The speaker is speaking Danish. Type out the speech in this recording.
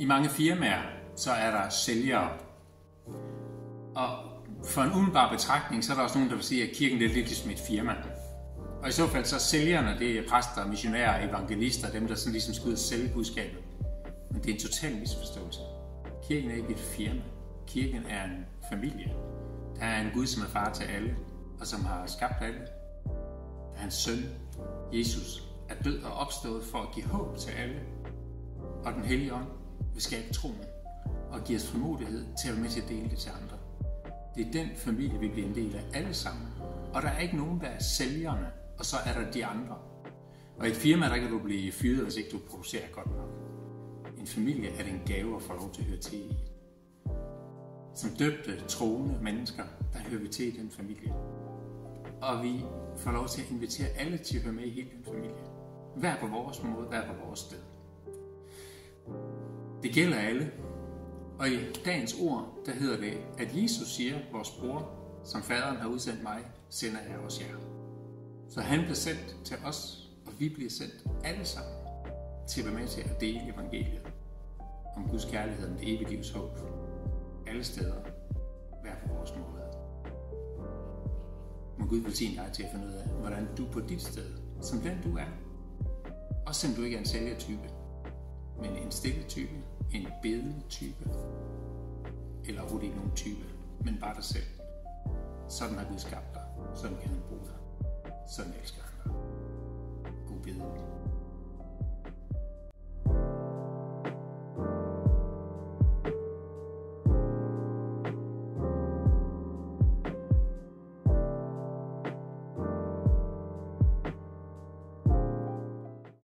I mange firmaer, så er der sælgere. Og for en umiddelbar betragtning, så er der også nogen, der vil sige, at kirken er lidt ligesom et firma. Og i så fald så er sælgerne, det er præster, missionærer, evangelister, dem der sådan ligesom skal ud og sælge budskabet. Men det er en total misforståelse. Kirken er ikke et firma. Kirken er en familie. Der er en Gud, som er far til alle, og som har skabt alle. Der er en søn, Jesus, er død og opstået for at give håb til alle. Og den hellige ånd vil skabe troen og give os frimodighed til at være med til at dele det til andre. Det er den familie, vi bliver en del af alle sammen. Og der er ikke nogen, der er sælgerne, og så er der de andre. Og i et firma, der kan du blive fyret, hvis ikke du producerer godt nok. En familie er det en gave at få lov til at høre til i. Som døbte, troende mennesker, der hører vi til i den familie. Og vi får lov til at invitere alle til at høre med i hele den familie. Hver på vores måde, hver på vores sted. Det gælder alle. Og i dagens ord, der hedder det, at Jesus siger, vores bror, som faderen har udsendt mig, sender jeg også jer. Så han bliver sendt til os, og vi bliver sendt alle sammen til at være med til at dele evangeliet om Guds kærlighed, om det evige livs håb. Alle steder, hver på vores måde. Må Gud velsigne dig til at finde ud af, hvordan du på dit sted, som den du er, også selvom du ikke er en sælgertype, men en stille type, en bedende type, eller overhovedet ikke nogen type, men bare dig selv. Sådan har Gud skabt dig, sådan kan han bruge dig, sådan elsker han dig. God bedre.